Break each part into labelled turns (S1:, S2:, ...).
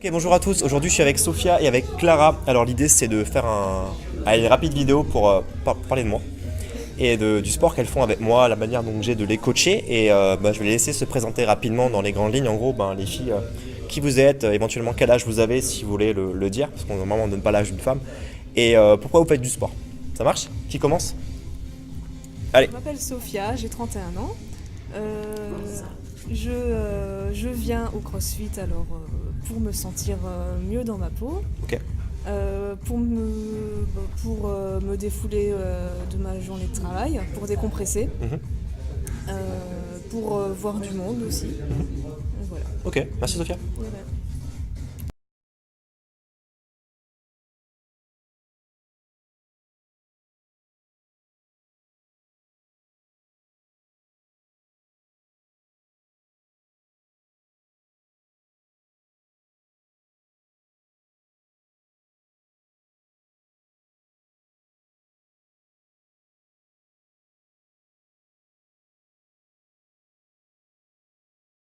S1: Ok, bonjour à tous, aujourd'hui je suis avec Sophia et avec Clara. Alors l'idée c'est de faire une rapide vidéo pour parler de moi et du sport qu'elles font avec moi, la manière dont j'ai de les coacher et je vais les laisser se présenter rapidement dans les grandes lignes. En gros, les filles, qui vous êtes, éventuellement quel âge vous avez si vous voulez le dire, parce qu'on normalement on ne donne pas l'âge d'une femme, et pourquoi vous faites du sport. Ça marche? Qui commence? Allez.
S2: Je m'appelle Sophia, j'ai 31 ans. Je viens au CrossFit pour me sentir mieux dans ma peau,
S1: Ok.
S2: pour me défouler de ma journée de travail, pour décompresser,
S1: Mhm.
S2: pour voir du monde aussi. Voilà.
S1: Ok, merci Sophia.
S2: Voilà.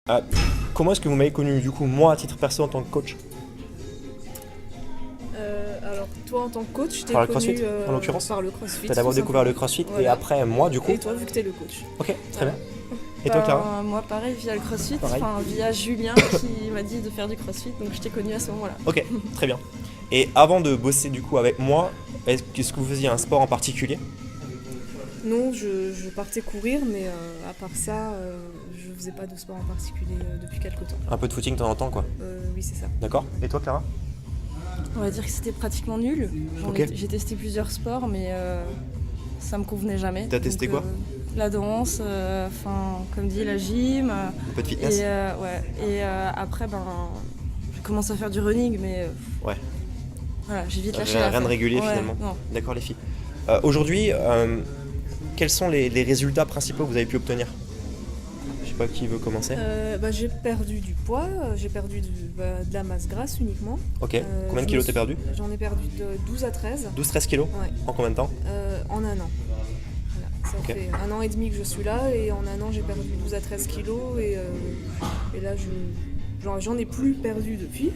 S1: Ah, comment est-ce que vous m'avez connu du coup moi à titre perso en tant que coach?
S2: Alors toi en tant que coach, je t'ai
S1: Par le
S2: connu
S1: CrossFit, en l'occurrence
S2: par le CrossFit.
S1: T'as d'abord
S2: tout
S1: découvert le
S2: simplement.
S1: CrossFit et
S2: Voilà.
S1: après moi du coup.
S2: Et toi vu que t'es le coach.
S1: Ok, très bien. Et
S3: Ben,
S1: toi Clara?
S3: moi pareil via le CrossFit,
S1: Pareil.
S3: via Julien qui m'a dit de faire du CrossFit, donc je t'ai connu à ce moment-là.
S1: Ok, très bien. Et avant de bosser du coup avec moi, est-ce que vous faisiez un sport en particulier?
S2: Non, je partais courir, mais à part ça, je faisais pas de sport en particulier depuis quelques temps.
S1: Un peu de footing de temps en temps quoi.
S2: Oui, c'est ça.
S1: D'accord. Et toi Clara?
S3: On va dire que c'était pratiquement nul.
S1: Ok.
S3: J'ai testé plusieurs sports, mais ça me convenait jamais.
S1: T'as testé quoi?
S3: La danse, comme dit, la gym.
S1: Un peu de fitness?
S3: Et après, j'ai commencé à faire du running, mais
S1: Ouais.
S3: voilà, j'ai vite lâché
S1: Rien
S3: l'affaire.
S1: de régulier
S3: Ouais,
S1: finalement.
S3: non.
S1: D'accord les filles. Aujourd'hui, quels sont les résultats principaux que vous avez pu obtenir? Je sais pas qui veut commencer.
S2: J'ai perdu du poids, j'ai perdu de la masse grasse uniquement.
S1: Ok. Combien de kilos t'as perdu?
S2: J'en ai perdu de 12 à 13
S1: 12-13 kilos?
S2: ouais,
S1: En combien de temps?
S2: en un an. Voilà. Ça
S1: Ok.
S2: fait un an et demi que je suis là et en un an j'ai perdu 12 à 13 kilos et là j'en ai plus perdu depuis.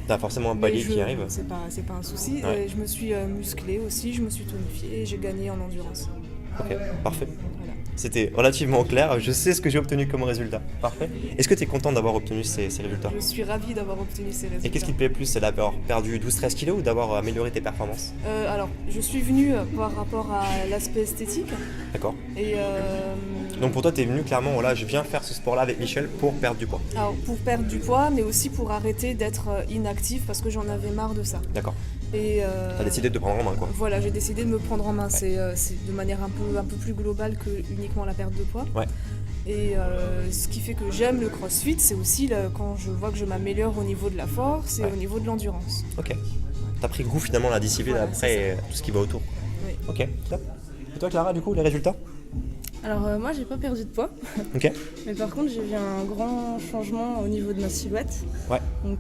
S1: T'as forcément un
S2: Mais
S1: palier qui arrive.
S2: c'est pas un souci.
S1: Ouais.
S2: Et je me suis musclée aussi, je me suis tonifiée et j'ai gagné en endurance.
S1: Ok, parfait.
S2: Voilà.
S1: C'était relativement clair, je sais ce que j'ai obtenu comme résultat. Parfait. Est-ce que tu es content d'avoir obtenu ces résultats?
S2: Je suis ravie d'avoir obtenu ces résultats.
S1: Et qu'est-ce qui te plaît plus? C'est d'avoir perdu 12-13 kilos ou d'avoir amélioré tes performances?
S2: Alors, je suis venue par rapport à l'aspect esthétique
S1: D'accord.
S2: et
S1: Donc pour toi, tu es venu clairement, voilà, je viens faire ce sport-là avec Michel pour perdre du poids.
S2: alors, pour perdre du poids, mais aussi pour arrêter d'être inactive parce que j'en avais marre de ça.
S1: D'accord.
S2: Et
S1: T'as décidé de te prendre en main, quoi.
S2: voilà, j'ai décidé de me prendre en main. C'est de manière un peu plus globale que uniquement la perte de poids.
S1: Ouais.
S2: Et ce qui fait que j'aime le CrossFit, c'est aussi quand je vois que je m'améliore au niveau de la force et
S1: Ouais.
S2: au niveau de l'endurance.
S1: Ok. T'as pris goût finalement à la discipline
S2: Voilà,
S1: après
S2: c'est
S1: et tout ce qui va autour.
S2: Oui.
S1: Ok, top. Et toi Clara, du coup, les résultats?
S3: Alors moi j'ai pas perdu de poids,
S1: Ok.
S3: mais par contre j'ai vu un grand changement au niveau de ma silhouette.
S1: Ouais.
S3: Donc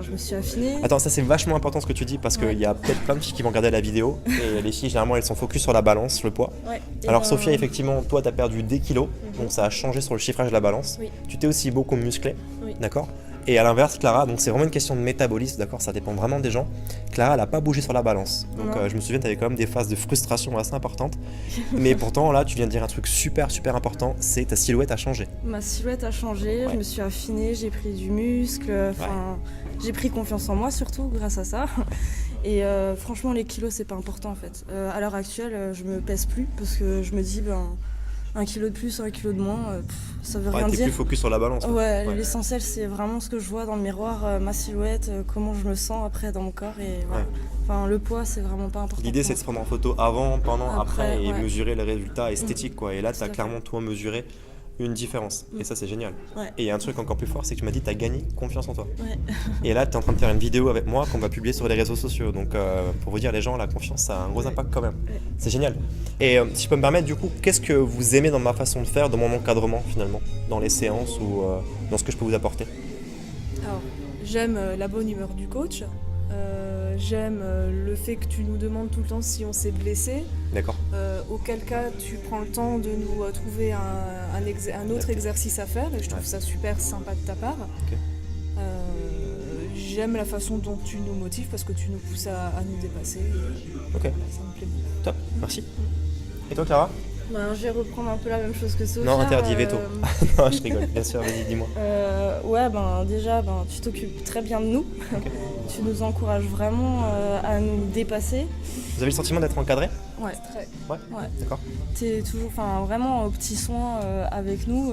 S3: je me suis affinée.
S1: Attends, ça c'est vachement important ce que tu dis parce qu'il
S3: Ouais.
S1: y a peut-être plein de filles qui vont regarder la vidéo et les filles généralement elles sont focus sur la balance, le poids.
S3: Ouais. Et
S1: Alors Sophia, effectivement, toi t'as perdu des kilos, donc ça a changé sur le chiffrage de la balance.
S3: Oui.
S1: Tu t'es aussi beaucoup musclé,
S3: Oui.
S1: d'accord? Et à l'inverse, Clara, donc c'est vraiment une question de métabolisme, d'accord? Ça dépend vraiment des gens. Clara, elle a pas bougé sur la balance. Donc
S3: Non.
S1: je me souviens, tu avais quand même des phases de frustration assez importantes. Mais pourtant, là, tu viens de dire un truc super important, c'est ta silhouette a changé.
S3: Ma silhouette a changé,
S1: Ouais.
S3: je me suis affinée, j'ai pris du muscle, j'ai pris confiance en moi surtout grâce à ça. Et franchement les kilos c'est pas important en fait. À l'heure actuelle je me pèse plus parce que je me dis un kilo de plus, un kilo de moins, ça veut
S1: Ouais,
S3: rien
S1: t'es
S3: dire.
S1: plus focus sur la balance. quoi.
S3: Ouais,
S1: Ouais.
S3: l'essentiel c'est vraiment ce que je vois dans le miroir, ma silhouette, comment je me sens après dans mon corps et voilà.
S1: Ouais.
S3: Enfin le poids c'est vraiment pas important.
S1: L'idée c'est de se prendre en photo avant, pendant, après,
S3: Après,
S1: et
S3: ouais.
S1: mesurer les résultats esthétiques quoi. Et là
S3: Tout
S1: tu as
S3: à fait.
S1: clairement toi mesuré une différence. Et ça c'est génial.
S3: Ouais.
S1: Et il y a un truc encore plus fort, c'est que tu m'as dit que tu as gagné confiance en toi.
S3: Ouais.
S1: Et là tu es en train de faire une vidéo avec moi qu'on va publier sur les réseaux sociaux. Donc pour vous dire les gens, la confiance ça a un gros
S3: Ouais.
S1: impact quand même.
S3: Ouais.
S1: C'est génial. Et si je peux me permettre du coup, qu'est-ce que vous aimez dans ma façon de faire, dans mon encadrement finalement, dans les séances ou dans ce que je peux vous apporter?
S2: Alors, j'aime la bonne humeur du coach. J'aime le fait que tu nous demandes tout le temps si on s'est blessé.
S1: D'accord.
S2: Auquel cas, tu prends le temps de nous trouver un autre exercice à faire. Et je trouve ça super sympa de ta part.
S1: Ok.
S2: j'aime la façon dont tu nous motives parce que tu nous pousses à nous dépasser. Et
S1: Ok,
S2: ça me plaît beaucoup.
S1: top, merci. Et toi Clara?
S3: Ben, je vais reprendre un peu la même chose que Sophia.
S1: Non, interdit, veto. Non, je rigole, bien sûr, vas-y, dis-moi.
S3: Ouais, ben déjà, ben, tu t'occupes très bien de nous.
S1: Ok.
S3: Tu nous encourages vraiment à nous dépasser.
S1: Vous avez le sentiment d'être encadré?
S3: Ouais.
S2: Très.
S1: Ouais,
S3: Ouais.
S1: d'accord.
S3: T'es toujours, enfin, vraiment aux petits soins avec nous.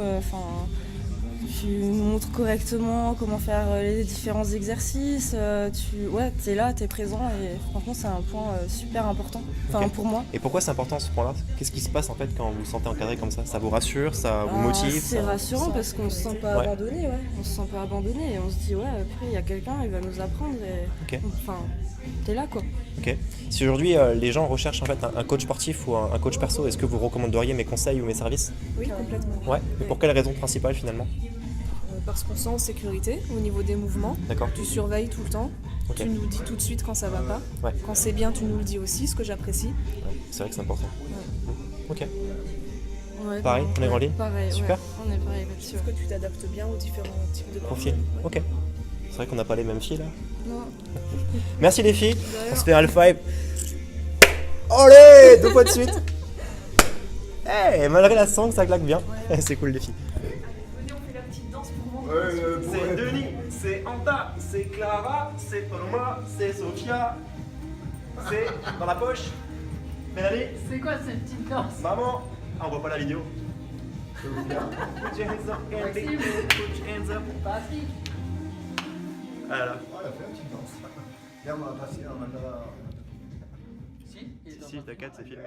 S3: Tu nous montres correctement comment faire les différents exercices. T'es là, t'es présent et franchement, c'est un point super important. Enfin,
S1: Ok.
S3: pour moi.
S1: Et pourquoi c'est important ce point-là? Qu'est-ce qui se passe en fait quand vous vous sentez encadré comme ça? Ça vous rassure, ça vous motive?
S3: C'est rassurant
S2: ça
S3: parce qu'on se sent pas
S1: Ouais.
S3: abandonné, ouais. On se sent pas abandonné et on se dit ouais après il y a quelqu'un, il va nous apprendre et
S1: Ok.
S3: enfin t'es là quoi.
S1: Ok. Si aujourd'hui les gens recherchent en fait un coach sportif ou un coach perso, est-ce que vous recommanderiez mes conseils ou mes services?
S2: Oui, complètement.
S1: Ouais. Mais pour quelle raison principale finalement?
S2: Parce qu'on sent en sécurité au niveau des mouvements.
S1: D'accord.
S2: Tu surveilles tout le temps.
S1: Ok.
S2: Tu nous dis tout de suite quand ça va pas.
S1: Ouais.
S2: Quand c'est bien, tu nous le dis aussi, ce que j'apprécie.
S1: C'est vrai que c'est important. Ok.
S3: Ouais,
S1: Pareil, on est en ligne?
S3: Pareil,
S1: Super.
S3: ouais, on est pareil là-dessus.
S2: Sauf que tu t'adaptes bien aux différents types de
S1: Profil.
S2: personnes.
S1: Ok. C'est vrai qu'on n'a pas les mêmes filles là.
S3: Non.
S1: Merci les filles.
S2: rien.
S1: On se fait un high five. Allez, 2 fois de suite. Eh, malgré la sangle, ça claque bien. C'est cool les filles. C'est Denis, c'est Anta, c'est Clara, c'est Paloma, c'est Sophia. C'est dans la poche. Mélanie,
S4: C'est quoi cette petite danse?
S1: maman. Ah, on voit pas la vidéo. Put your hands up, Andy.
S4: Maxime.
S1: Put your hands up.
S4: Patrick.
S1: Ah là.
S5: Ah, elle a fait une petite danse. Là, on va passer un mandat.
S4: Si, il est dans
S1: Si,
S4: ma-
S1: t'inquiète, c'est filmé.